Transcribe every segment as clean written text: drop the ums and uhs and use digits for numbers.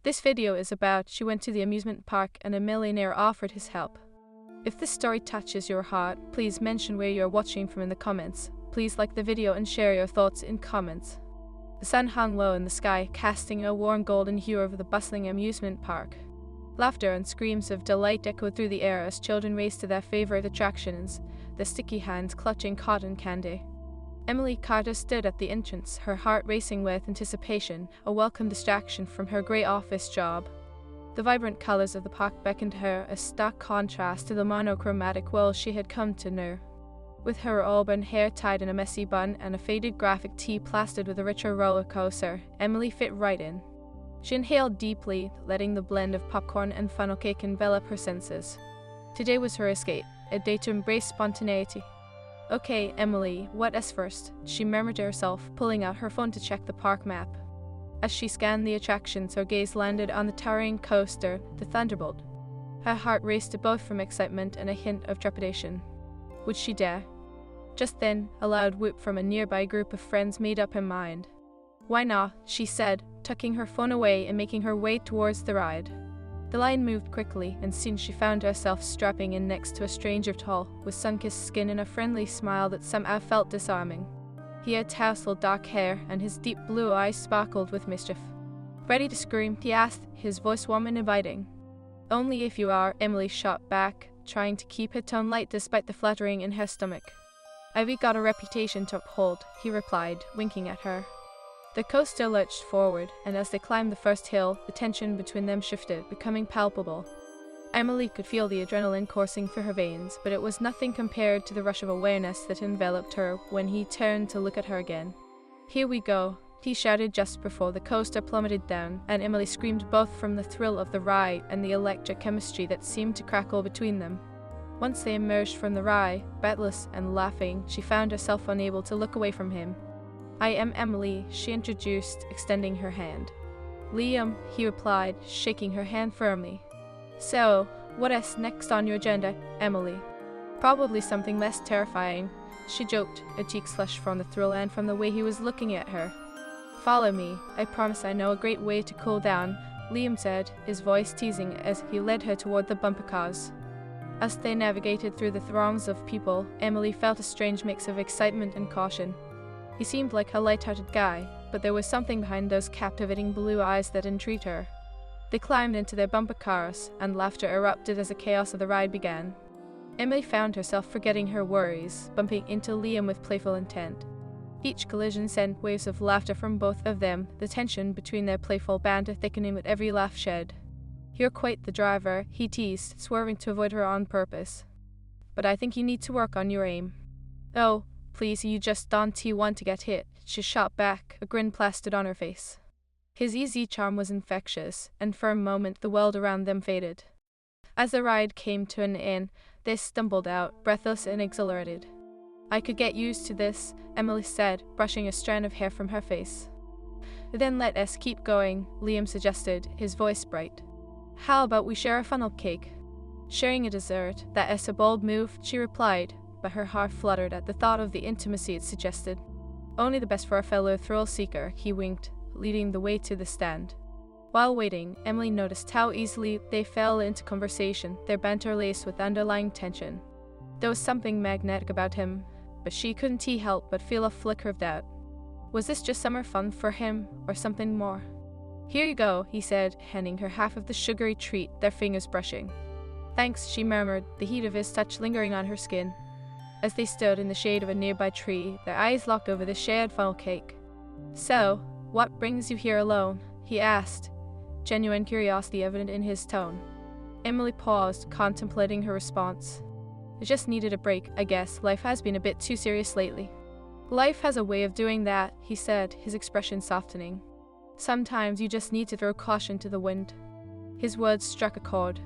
This video is about she went to the amusement park and a millionaire offered his help. If this story touches your heart, please mention where you are watching from in the comments. Please like the video and share your thoughts in comments. The sun hung low in the sky, casting a warm golden hue over the bustling amusement park. Laughter and screams of delight echoed through the air as children raced to their favorite attractions, their sticky hands clutching cotton candy. Emily Carter stood at the entrance, her heart racing with anticipation, a welcome distraction from her grey office job. The vibrant colours of the park beckoned her, a stark contrast to the monochromatic world she had come to know. With her auburn hair tied in a messy bun and a faded graphic tee plastered with a richer roller coaster, Emily fit right in. She inhaled deeply, letting the blend of popcorn and funnel cake envelop her senses. Today was her escape, a day to embrace spontaneity. "Okay, Emily, what is first?" she murmured to herself, pulling out her phone to check the park map. As she scanned the attractions, her gaze landed on the towering coaster, the Thunderbolt. Her heart raced both from excitement and a hint of trepidation. Would she dare? Just then, a loud whoop from a nearby group of friends made up her mind. "Why not?" she said, tucking her phone away and making her way towards the ride. The line moved quickly, and soon she found herself strapping in next to a stranger tall, with sun-kissed skin and a friendly smile that somehow felt disarming. He had tousled dark hair, and his deep blue eyes sparkled with mischief. "Ready to scream?" he asked, his voice warm and inviting. "Only if you are," Emily shot back, trying to keep her tone light despite the fluttering in her stomach. "I've got a reputation to uphold," he replied, winking at her. The coaster lurched forward, and as they climbed the first hill, the tension between them shifted, becoming palpable. Emily could feel the adrenaline coursing through her veins, but it was nothing compared to the rush of awareness that enveloped her when he turned to look at her again. "Here we go," he shouted just before the coaster plummeted down, and Emily screamed both from the thrill of the ride and the electric chemistry that seemed to crackle between them. Once they emerged from the ride, breathless and laughing, she found herself unable to look away from him. "I am Emily," she introduced, extending her hand. "Liam," he replied, shaking her hand firmly. "So, what is next on your agenda, Emily?" "Probably something less terrifying," she joked, her cheeks flushed from the thrill and from the way he was looking at her. "Follow me. I promise I know a great way to cool down," Liam said, his voice teasing as he led her toward the bumper cars. As they navigated through the throngs of people, Emily felt a strange mix of excitement and caution. He seemed like a light-hearted guy, but there was something behind those captivating blue eyes that intrigued her. They climbed into their bumper cars, and laughter erupted as the chaos of the ride began. Emily found herself forgetting her worries, bumping into Liam with playful intent. Each collision sent waves of laughter from both of them, the tension between their playful banter thickening with every laugh shed. "You're quite the driver," he teased, swerving to avoid her on purpose. "But I think you need to work on your aim." "Oh, please, you just don't want to get hit," she shot back, a grin plastered on her face. His easy charm was infectious, and for a moment the world around them faded. As the ride came to an end, they stumbled out, breathless and exhilarated. "I could get used to this," Emily said, brushing a strand of hair from her face. "Then let us keep going," Liam suggested, his voice bright. "How about we share a funnel cake?" "Sharing a dessert, that is a bold move," she replied, but her heart fluttered at the thought of the intimacy it suggested. "Only the best for a fellow thrill-seeker," he winked, leading the way to the stand. While waiting, Emily noticed how easily they fell into conversation, their banter laced with underlying tension. There was something magnetic about him, but she couldn't help but feel a flicker of doubt. Was this just summer fun for him, or something more? "Here you go," he said, handing her half of the sugary treat, their fingers brushing. "Thanks," she murmured, the heat of his touch lingering on her skin. As they stood in the shade of a nearby tree, their eyes locked over the shared funnel cake. "So, what brings you here alone?" he asked, genuine curiosity evident in his tone. Emily paused, contemplating her response. "I just needed a break, I guess. Life has been a bit too serious lately." "Life has a way of doing that," he said, his expression softening. "Sometimes you just need to throw caution to the wind." His words struck a chord.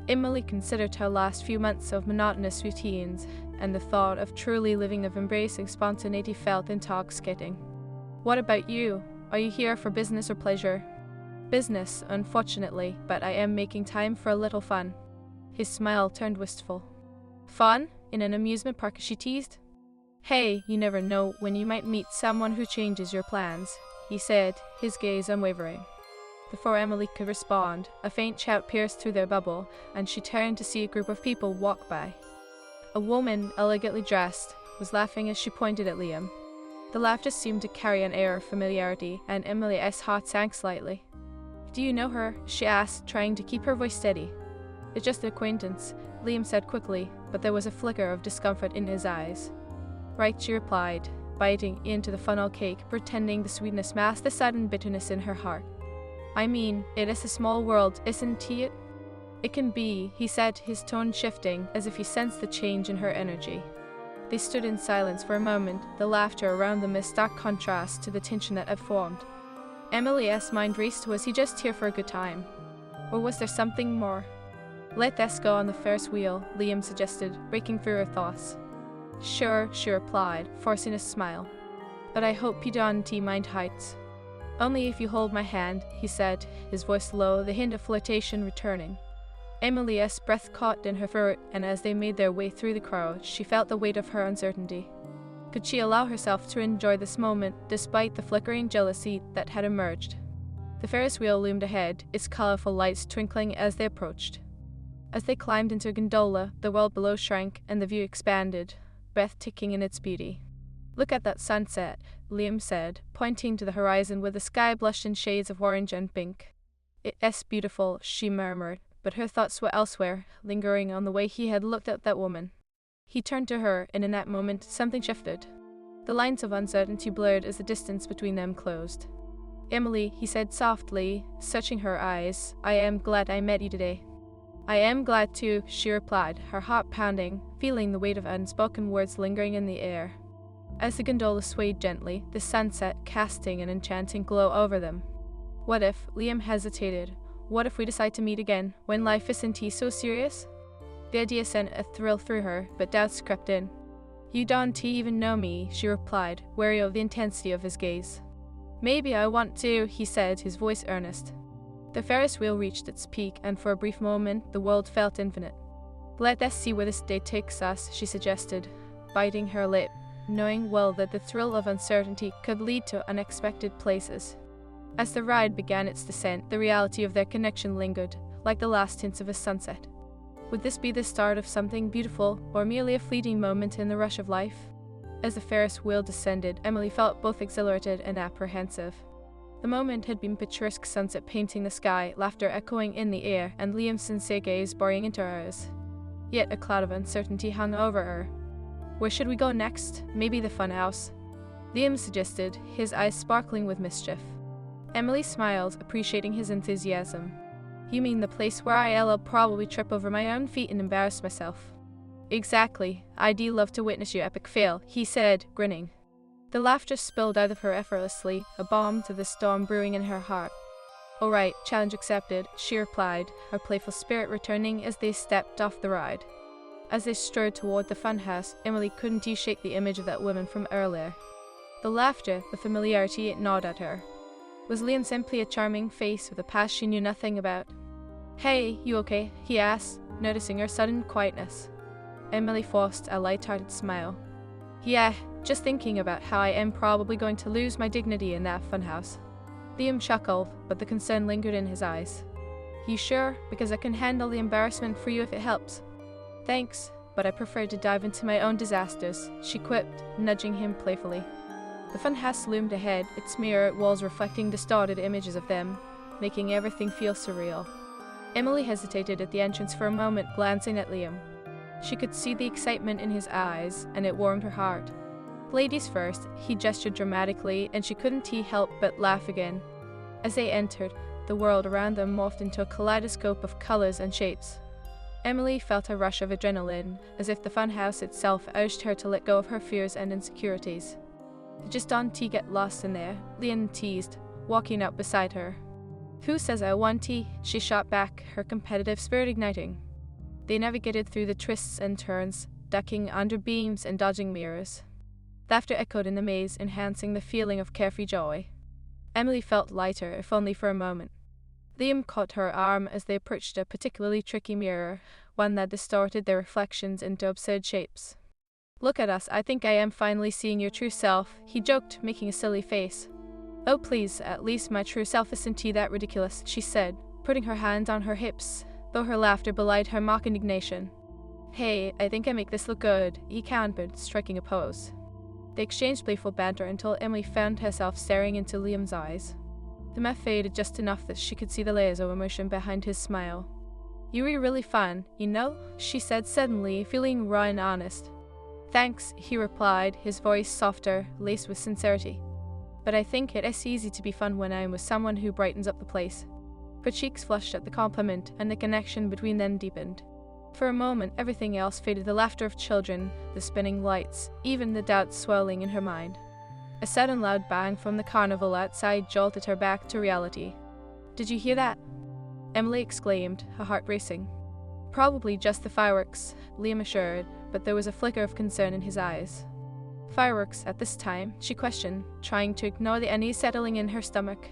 Emily considered her last few months of monotonous routines, and the thought of truly living of embracing spontaneity felt intoxicating. "What about you? Are you here for business or pleasure?" "Business, unfortunately, but I am making time for a little fun." His smile turned wistful. "Fun? In an amusement park?" she teased. "Hey, you never know when you might meet someone who changes your plans," he said, his gaze unwavering. Before Emily could respond, a faint shout pierced through their bubble, and she turned to see a group of people walk by. A woman, elegantly dressed, was laughing as she pointed at Liam. The laughter seemed to carry an air of familiarity, and Emily's heart sank slightly. "Do you know her?" she asked, trying to keep her voice steady. "It's just an acquaintance," Liam said quickly, but there was a flicker of discomfort in his eyes. "Right," she replied, biting into the funnel cake, pretending the sweetness masked the sudden bitterness in her heart. "I mean, it is a small world, isn't it?" "It can be," he said, his tone shifting, as if he sensed the change in her energy. They stood in silence for a moment, the laughter around them a stark contrast to the tension that had formed. Emily's mind raced. Was he just here for a good time? Or was there something more? "Let us go on the Ferris wheel," Liam suggested, breaking through her thoughts. "Sure," she replied, forcing a smile. "But I hope you don't mind heights." "Only if you hold my hand," he said, his voice low, the hint of flirtation returning. Emily's breath caught in her throat, and as they made their way through the crowd, she felt the weight of her uncertainty. Could she allow herself to enjoy this moment, despite the flickering jealousy that had emerged? The Ferris wheel loomed ahead, its colorful lights twinkling as they approached. As they climbed into a gondola, the world below shrank and the view expanded, breathtaking in its beauty. "Look at that sunset," Liam said, pointing to the horizon where the sky blushed in shades of orange and pink. "It is beautiful," she murmured, but her thoughts were elsewhere, lingering on the way he had looked at that woman. He turned to her, and in that moment, something shifted. The lines of uncertainty blurred as the distance between them closed. "Emily," he said softly, searching her eyes, "I am glad I met you today." "I am glad too," she replied, her heart pounding, feeling the weight of unspoken words lingering in the air. As the gondola swayed gently, the sunset casting an enchanting glow over them. "What if," Liam hesitated, "what if we decide to meet again, when life isn't so serious?" The idea sent a thrill through her, but doubts crept in. "You don't even know me," she replied, wary of the intensity of his gaze. "Maybe I want to," he said, his voice earnest. The Ferris wheel reached its peak, and for a brief moment, the world felt infinite. "Let us see where this day takes us," she suggested, biting her lip, knowing well that the thrill of uncertainty could lead to unexpected places. As the ride began its descent, the reality of their connection lingered, like the last tints of a sunset. Would this be the start of something beautiful, or merely a fleeting moment in the rush of life? As the Ferris wheel descended, Emily felt both exhilarated and apprehensive. The moment had been picturesque sunset painting the sky, laughter echoing in the air, and Liam's sincere gaze boring into hers. Yet a cloud of uncertainty hung over her. "Where should we go next? Maybe the fun house?" Liam suggested, his eyes sparkling with mischief. Emily smiled, appreciating his enthusiasm. "You mean the place where I'll probably trip over my own feet and embarrass myself?" "Exactly. I'd love to witness your epic fail," he said, grinning. The laughter spilled out of her effortlessly, a balm to the storm brewing in her heart. "All right, challenge accepted," she replied, her playful spirit returning as they stepped off the ride. As they strode toward the funhouse, Emily couldn't shake the image of that woman from earlier. The laughter, the familiarity, it gnawed at her. Was Liam simply a charming face with a past she knew nothing about? "Hey, you okay?" he asked, noticing her sudden quietness. Emily forced a light-hearted smile. "Yeah, just thinking about how I am probably going to lose my dignity in that funhouse." Liam chuckled, but the concern lingered in his eyes. "You sure? Because I can handle the embarrassment for you if it helps." "Thanks, but I prefer to dive into my own disasters," she quipped, nudging him playfully. The funhouse loomed ahead, its mirrored walls reflecting distorted images of them, making everything feel surreal. Emily hesitated at the entrance for a moment, glancing at Liam. She could see the excitement in his eyes, and it warmed her heart. "Ladies first," he gestured dramatically, and she couldn't help but laugh again. As they entered, the world around them morphed into a kaleidoscope of colors and shapes. Emily felt a rush of adrenaline, as if the funhouse itself urged her to let go of her fears and insecurities. "Just don't get lost in there," Liam teased, walking up beside her. "Who says I want tea?" she shot back, her competitive spirit igniting. They navigated through the twists and turns, ducking under beams and dodging mirrors. Laughter echoed in the maze, enhancing the feeling of carefree joy. Emily felt lighter, if only for a moment. Liam caught her arm as they approached a particularly tricky mirror, one that distorted their reflections into absurd shapes. "Look at us, I think I am finally seeing your true self," he joked, making a silly face. Oh please, at least my true self isn't that ridiculous, she said, putting her hand on her hips, though her laughter belied her mock indignation. Hey, I think I make this look good, he countered, striking a pose. They exchanged playful banter until Emily found herself staring into Liam's eyes. The mouth faded just enough that she could see the layers of emotion behind his smile. You were really fun, you know, she said suddenly, feeling raw and honest. Thanks, he replied, his voice softer, laced with sincerity. But I think it is easy to be fun when I'm with someone who brightens up the place. Her cheeks flushed at the compliment, and the connection between them deepened. For a moment, everything else faded, the laughter of children, the spinning lights, even the doubts swelling in her mind. A sudden loud bang from the carnival outside jolted her back to reality. Did you hear that? Emily exclaimed, her heart racing. Probably just the fireworks, Liam assured, but there was a flicker of concern in his eyes. Fireworks at this time? She questioned, trying to ignore the unease settling in her stomach.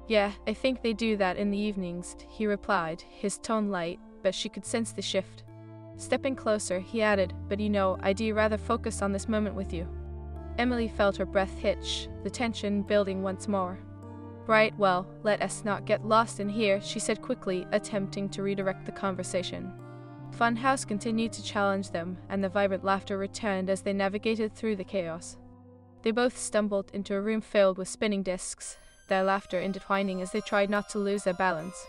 Yeah, I think they do that in the evenings, he replied, his tone light, but she could sense the shift. Stepping closer, he added, but you know, I'd rather focus on this moment with you. Emily felt her breath hitch, the tension building once more. Right, well, let us not get lost in here, she said quickly, attempting to redirect the conversation. Funhouse continued to challenge them, and the vibrant laughter returned as they navigated through the chaos. They both stumbled into a room filled with spinning discs, their laughter intertwining as they tried not to lose their balance.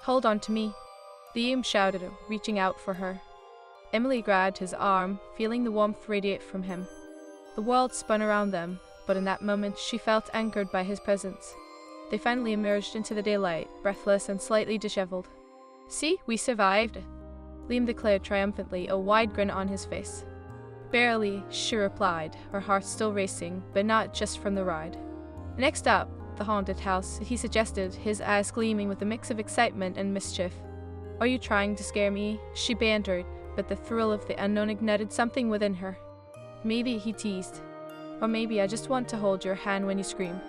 Hold on to me, Liam shouted, reaching out for her. Emily grabbed his arm, feeling the warmth radiate from him. The world spun around them, but in that moment she felt anchored by his presence. They finally emerged into the daylight, breathless and slightly disheveled. See, we survived, Liam declared triumphantly, a wide grin on his face. Barely, she replied, her heart still racing, but not just from the ride. Next up, the haunted house, he suggested, his eyes gleaming with a mix of excitement and mischief. Are you trying to scare me? She bantered, but the thrill of the unknown ignited something within her. Maybe, he teased. Or maybe I just want to hold your hand when you scream.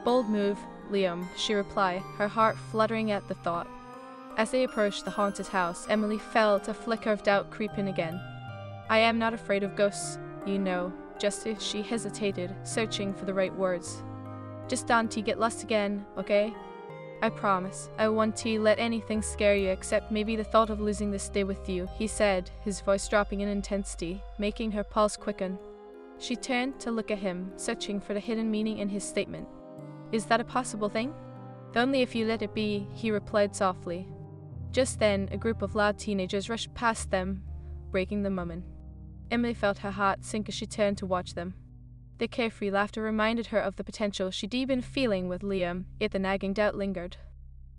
Bold move, Liam, she replied, her heart fluttering at the thought. As they approached the haunted house, Emily felt a flicker of doubt creep in again. I am not afraid of ghosts, you know, just as she hesitated, searching for the right words. Just don't get lost again, okay? I promise, I won't let anything scare you except maybe the thought of losing this day with you, he said, his voice dropping in intensity, making her pulse quicken. She turned to look at him, searching for the hidden meaning in his statement. Is that a possible thing? Only if you let it be, he replied softly. Just then, a group of loud teenagers rushed past them, breaking the moment. Emily felt her heart sink as she turned to watch them. Their carefree laughter reminded her of the potential she'd been feeling with Liam, yet the nagging doubt lingered.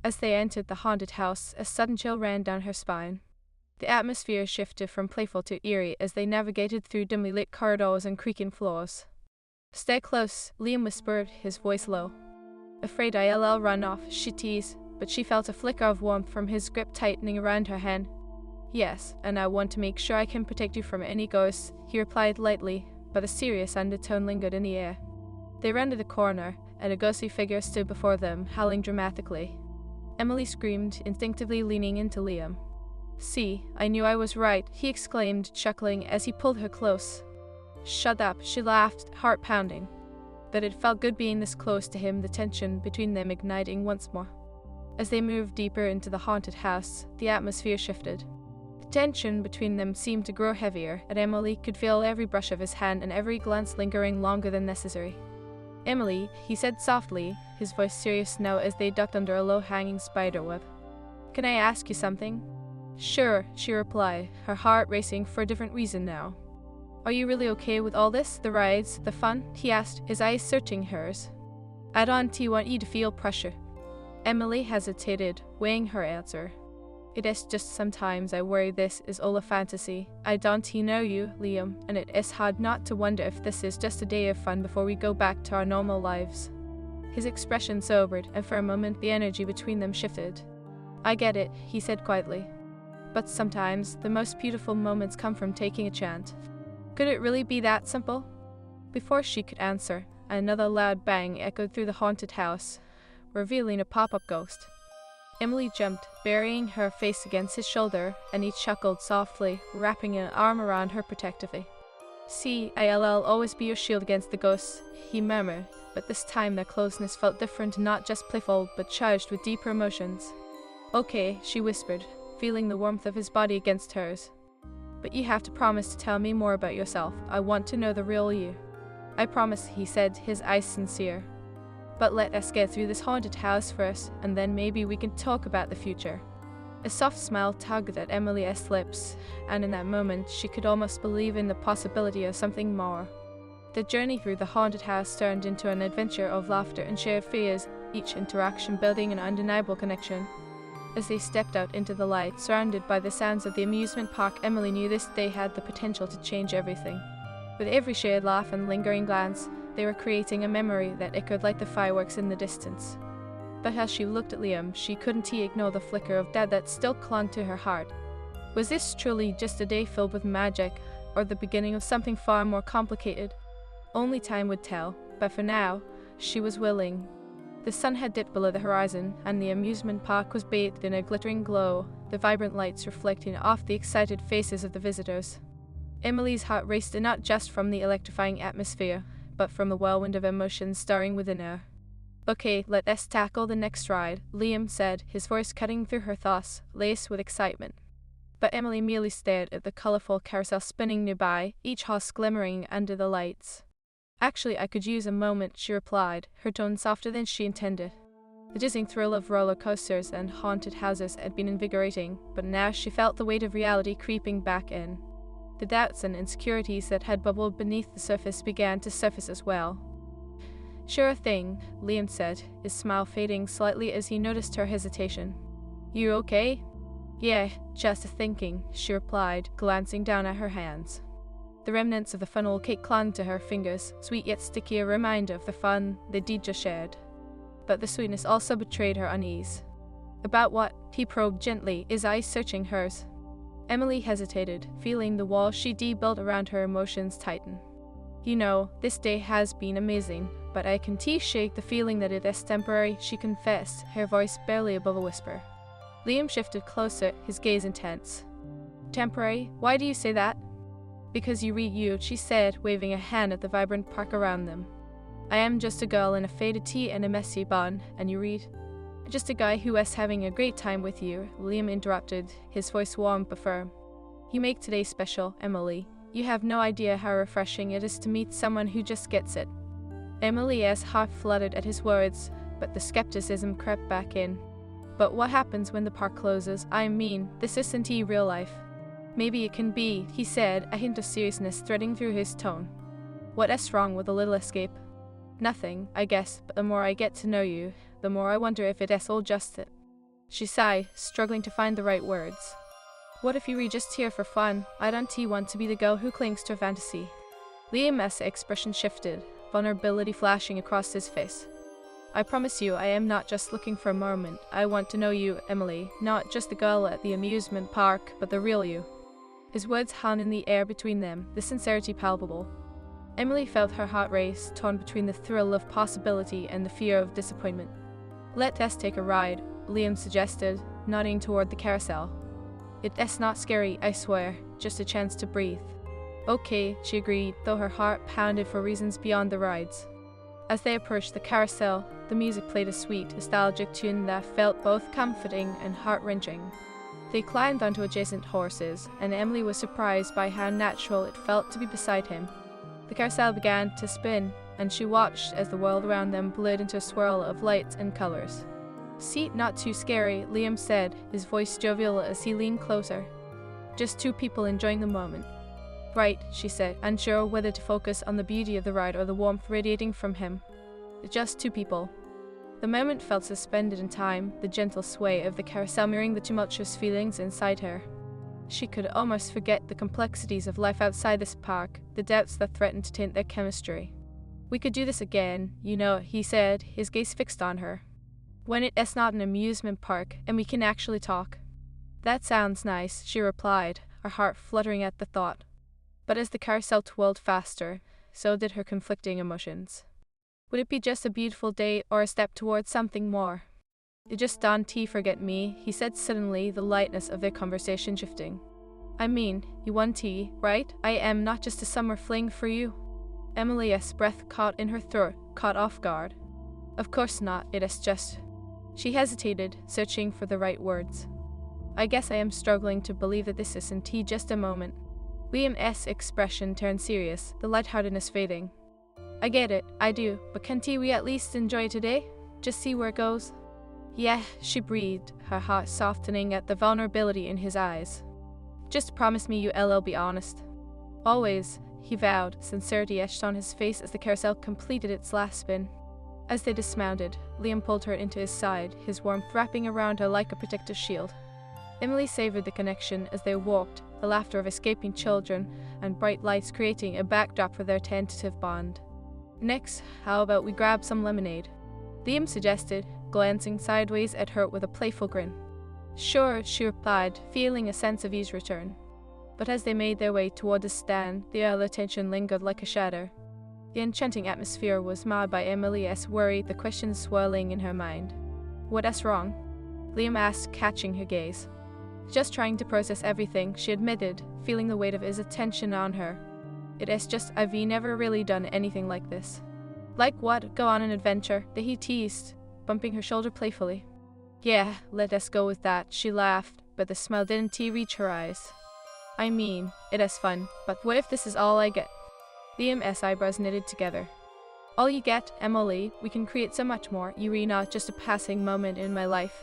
As they entered the haunted house, a sudden chill ran down her spine. The atmosphere shifted from playful to eerie as they navigated through dimly lit corridors and creaking floors. Stay close, Liam whispered, his voice low. Afraid I'll run off, she teased, but she felt a flicker of warmth from his grip tightening around her hand. Yes, and I want to make sure I can protect you from any ghosts, he replied lightly, but a serious undertone lingered in the air. They rounded the corner, and a ghostly figure stood before them, howling dramatically. Emily screamed, instinctively leaning into Liam. See, I knew I was right, he exclaimed, chuckling as he pulled her close. Shut up, she laughed, heart pounding. But it felt good being this close to him, the tension between them igniting once more. As they moved deeper into the haunted house, the atmosphere shifted. The tension between them seemed to grow heavier, and Emily could feel every brush of his hand and every glance lingering longer than necessary. Emily, he said softly, his voice serious now as they ducked under a low-hanging spiderweb. Can I ask you something? Sure, she replied, her heart racing for a different reason now. Are you really okay with all this, the rides, the fun? He asked, his eyes searching hers. I don't want you to feel pressure. Emily hesitated, weighing her answer. It is just sometimes I worry this is all a fantasy. I don't know you, Liam, and it is hard not to wonder if this is just a day of fun before we go back to our normal lives. His expression sobered, and for a moment the energy between them shifted. I get it, he said quietly. But sometimes the most beautiful moments come from taking a chance. Could it really be that simple? Before she could answer, another loud bang echoed through the haunted house, revealing a pop-up ghost. Emily jumped, burying her face against his shoulder, and he chuckled softly, wrapping an arm around her protectively. See, I'll always be your shield against the ghosts, he murmured, but this time their closeness felt different, not just playful, but charged with deeper emotions. Okay, she whispered, feeling the warmth of his body against hers. But you have to promise to tell me more about yourself. I want to know the real you. I promise, he said, his eyes sincere. But let us get through this haunted house first, and then maybe we can talk about the future. A soft smile tugged at Emily's lips, and in that moment she could almost believe in the possibility of something more. The journey through the haunted house turned into an adventure of laughter and shared fears, each interaction building an undeniable connection. As they stepped out into the light, surrounded by the sounds of the amusement park, Emily knew this day had the potential to change everything. With every shared laugh and lingering glance, they were creating a memory that echoed like the fireworks in the distance. But as she looked at Liam, she couldn't ignore the flicker of doubt that still clung to her heart. Was this truly just a day filled with magic, or the beginning of something far more complicated? Only time would tell, but for now, she was willing. The sun had dipped below the horizon, and the amusement park was bathed in a glittering glow, the vibrant lights reflecting off the excited faces of the visitors. Emily's heart raced, not just from the electrifying atmosphere, but from the whirlwind of emotions stirring within her. Okay, let us tackle the next ride, Liam said, his voice cutting through her thoughts, laced with excitement. But Emily merely stared at the colorful carousel spinning nearby, each horse glimmering under the lights. Actually, I could use a moment, she replied, her tone softer than she intended. The dizzying thrill of roller coasters and haunted houses had been invigorating, but now she felt the weight of reality creeping back in. The doubts and insecurities that had bubbled beneath the surface began to surface as well. Sure thing, Liam said, his smile fading slightly as he noticed her hesitation. You okay? Yeah, just thinking, she replied, glancing down at her hands. The remnants of the funnel cake clung to her fingers, sweet yet sticky, a reminder of the fun they'd just shared. But the sweetness also betrayed her unease. About what? He probed gently, his eyes searching hers. Emily hesitated, feeling the wall she'd built around her emotions tighten. You know, this day has been amazing, but I can shake the feeling that it is temporary, she confessed, her voice barely above a whisper. Liam shifted closer, his gaze intense. Temporary? Why do you say that? Because you read you, she said, waving a hand at the vibrant park around them. I am just a girl in a faded tee and a messy bun, and you read? Just a guy who is having a great time with you, Liam interrupted, his voice warm but firm. You make today special, Emily. You have no idea how refreshing it is to meet someone who just gets it. Emily's heart fluttered at his words, but the skepticism crept back in. But what happens when the park closes? I mean, this isn't real life. Maybe it can be, he said, a hint of seriousness threading through his tone. What is wrong with a little escape? Nothing, I guess, but the more I get to know you, the more I wonder if it is all just it. She sighed, struggling to find the right words. What if you were just here for fun? I don't want to be the girl who clings to a fantasy. Liam's expression shifted, vulnerability flashing across his face. I promise you, I am not just looking for a moment. I want to know you, Emily, not just the girl at the amusement park, but the real you. His words hung in the air between them, the sincerity palpable. Emily felt her heart race, torn between the thrill of possibility and the fear of disappointment. Let us take a ride, Liam suggested, nodding toward the carousel. It is not scary, I swear, just a chance to breathe. Okay, she agreed, though her heart pounded for reasons beyond the rides. As they approached the carousel, the music played a sweet, nostalgic tune that felt both comforting and heart-wrenching. They climbed onto adjacent horses, and Emily was surprised by how natural it felt to be beside him. The carousel began to spin, and she watched as the world around them blurred into a swirl of lights and colors. See, not too scary, Liam said, his voice jovial as he leaned closer. Just two people enjoying the moment. Right, she said, unsure whether to focus on the beauty of the ride or the warmth radiating from him. Just two people. The moment felt suspended in time, the gentle sway of the carousel mirroring the tumultuous feelings inside her. She could almost forget the complexities of life outside this park, the doubts that threatened to taint their chemistry. We could do this again, you know, he said, his gaze fixed on her. When it is not an amusement park, and we can actually talk. That sounds nice, she replied, her heart fluttering at the thought. But as the carousel twirled faster, so did her conflicting emotions. Would it be just a beautiful day or a step towards something more? It just don't forget me, he said suddenly, the lightness of their conversation shifting. I mean, you want tea, right? I am not just a summer fling for you. Emily's breath caught in her throat, caught off guard. Of course not, it is just. She hesitated, searching for the right words. I guess I am struggling to believe that this isn't tea just a moment. Liam's expression turned serious, the lightheartedness fading. I get it, I do, but can't we at least enjoy today? Just see where it goes? Yeah, she breathed, her heart softening at the vulnerability in his eyes. Just promise me you'll be honest. Always, he vowed, sincerity etched on his face as the carousel completed its last spin. As they dismounted, Liam pulled her into his side, his warmth wrapping around her like a protective shield. Emily savored the connection as they walked, the laughter of escaping children and bright lights creating a backdrop for their tentative bond. Next, how about we grab some lemonade? Liam suggested, glancing sideways at her with a playful grin. Sure, she replied, feeling a sense of ease return. But as they made their way toward the stand, the other tension lingered like a shadow. The enchanting atmosphere was marred by Emily's worry, the questions swirling in her mind. What's wrong? Liam asked, catching her gaze. Just trying to process everything, she admitted, feeling the weight of his attention on her. It is just I've never really done anything like this. Like what? Go on an adventure, he teased, bumping her shoulder playfully. Yeah, let us go with that, she laughed, but the smile didn't reach her eyes. I mean, it is fun, but what if this is all I get? Liam's eyebrows knitted together. All you get, Emily, we can create so much more, you're not just a passing moment in my life.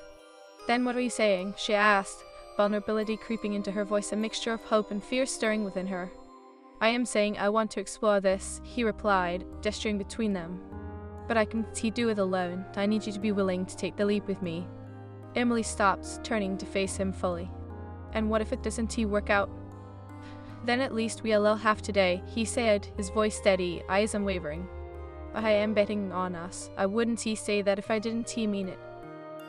Then what are you saying? She asked, vulnerability creeping into her voice, a mixture of hope and fear stirring within her. I am saying I want to explore this, he replied, gesturing between them. But I can't do it alone. I need you to be willing to take the leap with me. Emily stopped, turning to face him fully. And what if it doesn't work out? Then at least we'll have today, he said, his voice steady, eyes unwavering. I am betting on us. I wouldn't say that if I didn't mean it.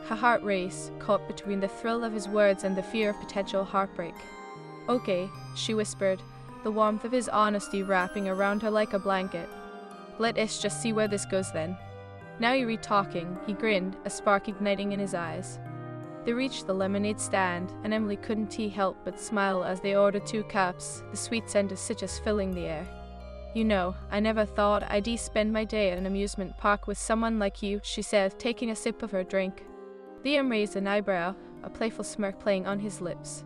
Her heart raced, caught between the thrill of his words and the fear of potential heartbreak. Okay, she whispered, the warmth of his honesty wrapping around her like a blanket. Let us just see where this goes then. Now you're talking, he grinned, a spark igniting in his eyes. They reached the lemonade stand, and Emily couldn't help but smile as they ordered 2 cups, the sweet scent of citrus filling the air. You know, I never thought I'd spend my day at an amusement park with someone like you, she said, taking a sip of her drink. Liam raised an eyebrow, a playful smirk playing on his lips.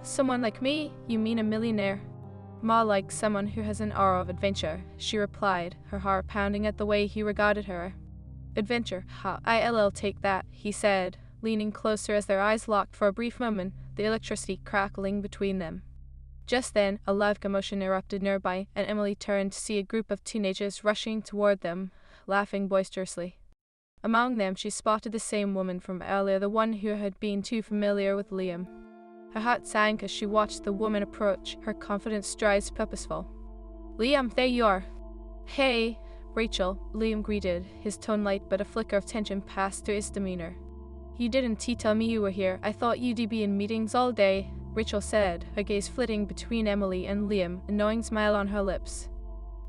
Someone like me? You mean a millionaire? More like someone who has an aura of adventure, she replied, her heart pounding at the way he regarded her. Adventure, I'll take that, he said, leaning closer as their eyes locked for a brief moment, the electricity crackling between them. Just then, a loud commotion erupted nearby, and Emily turned to see a group of teenagers rushing toward them, laughing boisterously. Among them, she spotted the same woman from earlier, the one who had been too familiar with Liam. Her heart sank as she watched the woman approach, her confident strides purposeful. Liam, there you are. Hey, Rachel, Liam greeted, his tone light but a flicker of tension passed through his demeanor. You didn't tell me you were here. I thought you'd be in meetings all day, Rachel said, her gaze flitting between Emily and Liam, a knowing smile on her lips.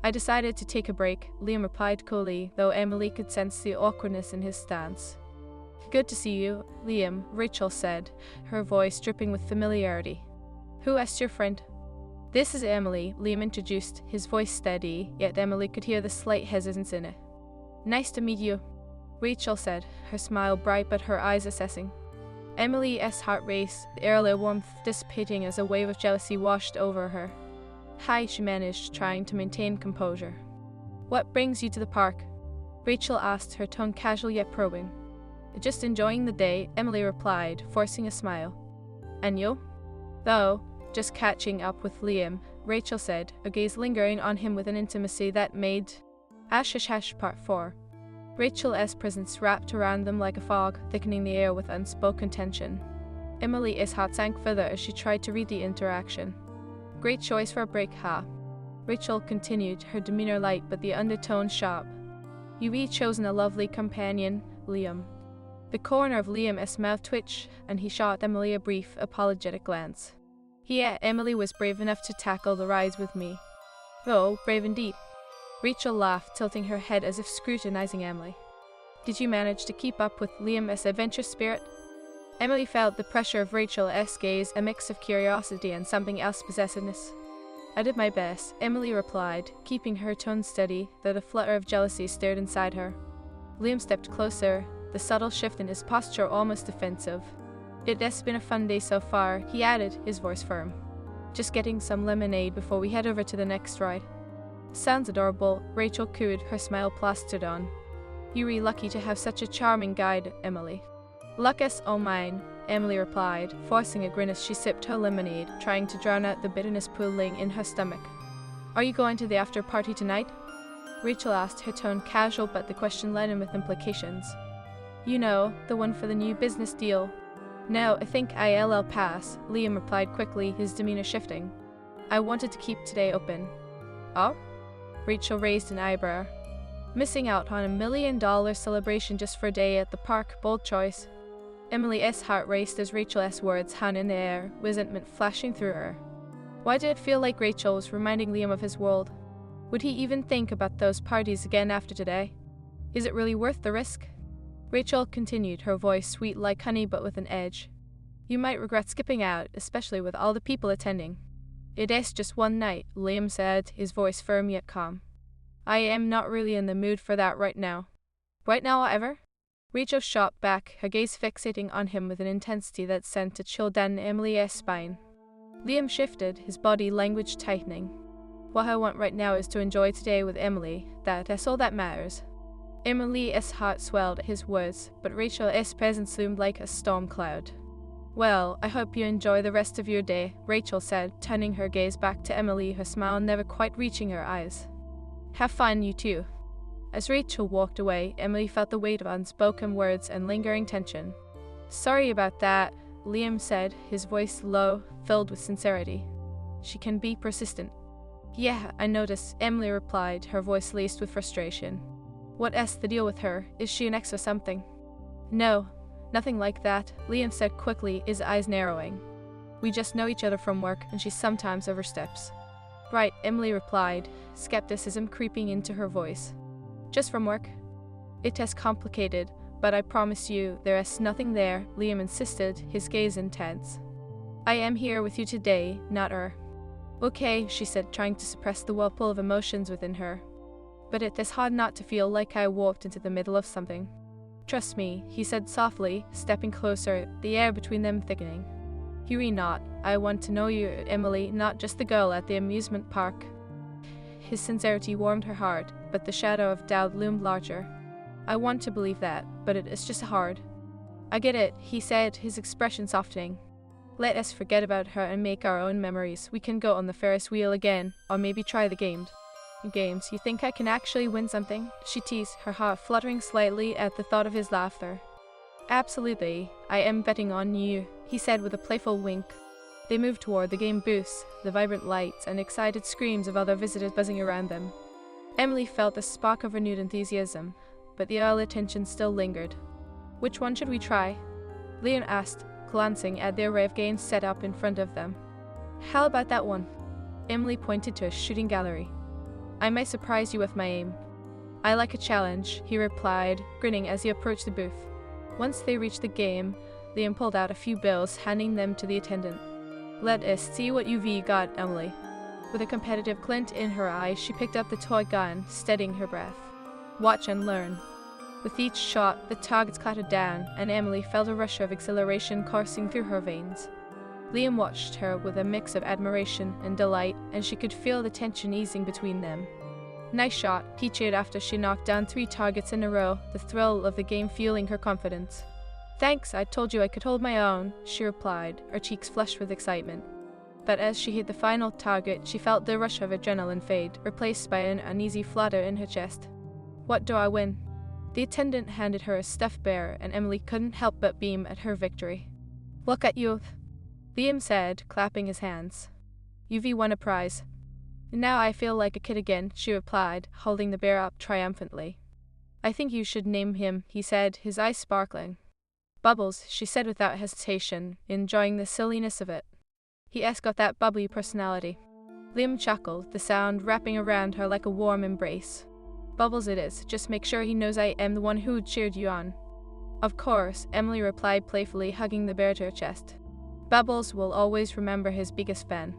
I decided to take a break, Liam replied coolly, though Emily could sense the awkwardness in his stance. Good to see you, Liam, Rachel said, her voice dripping with familiarity. Who is your friend? This is Emily, Liam introduced, his voice steady, yet Emily could hear the slight hesitance in it. Nice to meet you, Rachel said, her smile bright but her eyes assessing. Emily's heart raced, the earlier warmth dissipating as a wave of jealousy washed over her. Hi, she managed, trying to maintain composure. What brings you to the park? Rachel asked, her tone casual yet probing. Just enjoying the day, Emily replied, forcing a smile. And you? Though, just catching up with Liam, Rachel said, her gaze lingering on him with an intimacy that made... Ash Part 4. Rachel's presence wrapped around them like a fog, thickening the air with unspoken tension. Emily's heart sank further as she tried to read the interaction. Great choice for a break, Rachel continued, her demeanor light but the undertone sharp. You've each chosen a lovely companion, Liam. The corner of Liam's mouth twitched, and he shot Emily a brief, apologetic glance. Yeah, Emily was brave enough to tackle the rides with me. Oh, brave indeed. Rachel laughed, tilting her head as if scrutinizing Emily. Did you manage to keep up with Liam's adventure spirit? Emily felt the pressure of Rachel's gaze, a mix of curiosity and something else, possessiveness. I did my best, Emily replied, keeping her tone steady, though a flutter of jealousy stirred inside her. Liam stepped closer, the subtle shift in his posture almost defensive. It's been a fun day so far, he added, his voice firm. Just getting some lemonade before we head over to the next ride. Sounds adorable, Rachel cooed, her smile plastered on. You're really lucky to have such a charming guide, Emily. Luck is all mine, Emily replied, forcing a grin as she sipped her lemonade, trying to drown out the bitterness pooling in her stomach. Are you going to the after party tonight? Rachel asked, her tone casual, but the question laden with implications. You know, the one for the new business deal. No, I think I'll pass, Liam replied quickly, his demeanor shifting. I wanted to keep today open. Oh? Rachel raised an eyebrow. Missing out on $1 million celebration just for a day at the park, bold choice. Emily's heart raced as Rachel's words hung in the air, resentment flashing through her. Why did it feel like Rachel was reminding Liam of his world? Would he even think about those parties again after today? Is it really worth the risk? Rachel continued, her voice sweet like honey but with an edge. You might regret skipping out, especially with all the people attending. It is just one night, Liam said, his voice firm yet calm. I am not really in the mood for that right now. Right now, ever? Rachel shot back, her gaze fixating on him with an intensity that sent a chill down Emily's spine. Liam shifted, his body language tightening. What I want right now is to enjoy today with Emily. That's all that matters. Emily's heart swelled at his words, but Rachel's presence loomed like a storm cloud. Well, I hope you enjoy the rest of your day, Rachel said, turning her gaze back to Emily, her smile never quite reaching her eyes. Have fun, you too. As Rachel walked away, Emily felt the weight of unspoken words and lingering tension. Sorry about that, Liam said, his voice low, filled with sincerity. She can be persistent. Yeah, I noticed, Emily replied, her voice laced with frustration. What's the deal with her? Is she an ex or something? No, nothing like that, Liam said quickly, his eyes narrowing. We just know each other from work, and she sometimes oversteps. Right, Emily replied, skepticism creeping into her voice. Just from work? It is complicated, but I promise you there is nothing there, Liam insisted, his gaze intense. I am here with you today, not her. Okay, she said, trying to suppress the whirlpool of emotions within her. But it is hard not to feel like I walked into the middle of something. Trust me, he said softly, stepping closer, the air between them thickening. Hurry not, I want to know you, Emily, not just the girl at the amusement park. His sincerity warmed her heart, but the shadow of doubt loomed larger. I want to believe that, but it is just hard. I get it, he said, his expression softening. Let us forget about her and make our own memories. We can go on the Ferris wheel again, or maybe try the games. Games, you think I can actually win something? She teased, her heart fluttering slightly at the thought of his laughter. Absolutely, I am betting on you, he said with a playful wink. They moved toward the game booths, the vibrant lights and excited screams of other visitors buzzing around them. Emily felt a spark of renewed enthusiasm, but the early tension still lingered. Which one should we try? Liam asked, glancing at the array of games set up in front of them. How about that one? Emily pointed to a shooting gallery. I may surprise you with my aim. I like a challenge, he replied, grinning as he approached the booth. Once they reached the game, Liam pulled out a few bills, handing them to the attendant. Let us see what you've got, Emily. With a competitive glint in her eyes, she picked up the toy gun, steadying her breath. Watch and learn. With each shot, the targets clattered down, and Emily felt a rush of exhilaration coursing through her veins. Liam watched her with a mix of admiration and delight, and she could feel the tension easing between them. Nice shot, he cheered after she knocked down 3 targets in a row, the thrill of the game fueling her confidence. Thanks, I told you I could hold my own, she replied, her cheeks flushed with excitement. But as she hit the final target, she felt the rush of adrenaline fade, replaced by an uneasy flutter in her chest. What do I win? The attendant handed her a stuffed bear, and Emily couldn't help but beam at her victory. Look at you, Liam said, clapping his hands. You've won a prize. Now I feel like a kid again, she replied, holding the bear up triumphantly. I think you should name him, he said, his eyes sparkling. Bubbles, she said without hesitation, enjoying the silliness of it. He has got that bubbly personality. Liam chuckled, the sound wrapping around her like a warm embrace. Bubbles it is, just make sure he knows I am the one who cheered you on. Of course, Emily replied playfully, hugging the bear to her chest. Bubbles will always remember his biggest fan.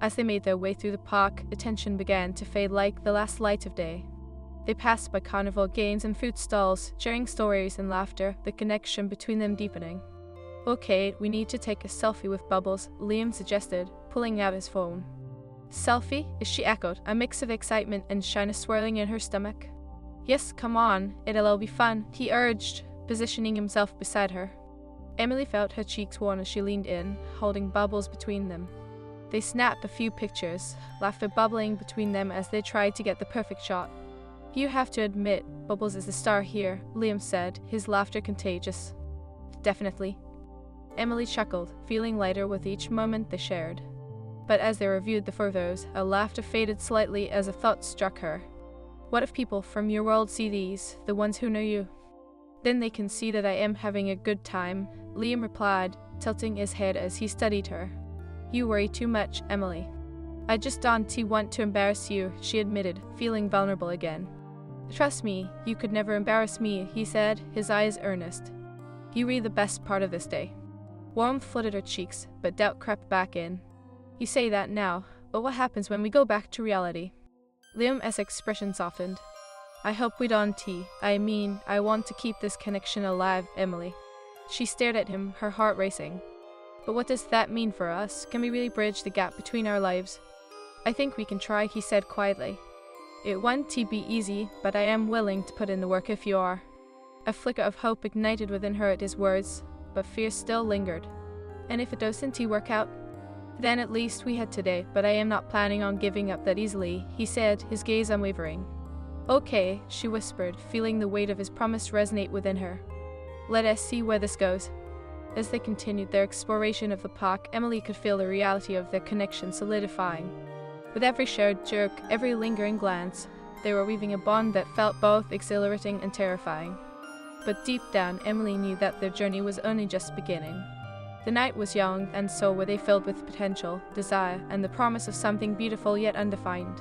As they made their way through the park, the tension began to fade like the last light of day. They passed by carnival games and food stalls, sharing stories and laughter, the connection between them deepening. Okay, we need to take a selfie with Bubbles, Liam suggested, pulling out his phone. Selfie? She echoed, a mix of excitement and shyness swirling in her stomach. Yes, come on, it'll all be fun, he urged, positioning himself beside her. Emily felt her cheeks warm as she leaned in, holding Bubbles between them. They snapped a few pictures, laughter bubbling between them as they tried to get the perfect shot. You have to admit, Bubbles is the star here, Liam said, his laughter contagious. Definitely. Emily chuckled, feeling lighter with each moment they shared. But as they reviewed the photos, a laughter faded slightly as a thought struck her. What if people from your world see these, the ones who know you? Then they can see that I am having a good time, Liam replied, tilting his head as he studied her. You worry too much, Emily. I just don't want to embarrass you, she admitted, feeling vulnerable again. Trust me, you could never embarrass me, he said, his eyes earnest. You were the best part of this day. Warmth flooded her cheeks, but doubt crept back in. You say that now, but what happens when we go back to reality? Liam's expression softened. I hope we don't. I mean, I want to keep this connection alive, Emily. She stared at him, her heart racing. But what does that mean for us? Can we really bridge the gap between our lives? I think we can try, he said quietly. It won't be easy, but I am willing to put in the work if you are. A flicker of hope ignited within her at his words, but fear still lingered. And if it doesn't work out? Then at least we had today, but I am not planning on giving up that easily, he said, his gaze unwavering. Okay, she whispered, feeling the weight of his promise resonate within her. Let us see where this goes. As they continued their exploration of the park, Emily could feel the reality of their connection solidifying. With every shared jerk, every lingering glance, they were weaving a bond that felt both exhilarating and terrifying. But deep down, Emily knew that their journey was only just beginning. The night was young, and so were they, filled with potential, desire, and the promise of something beautiful yet undefined.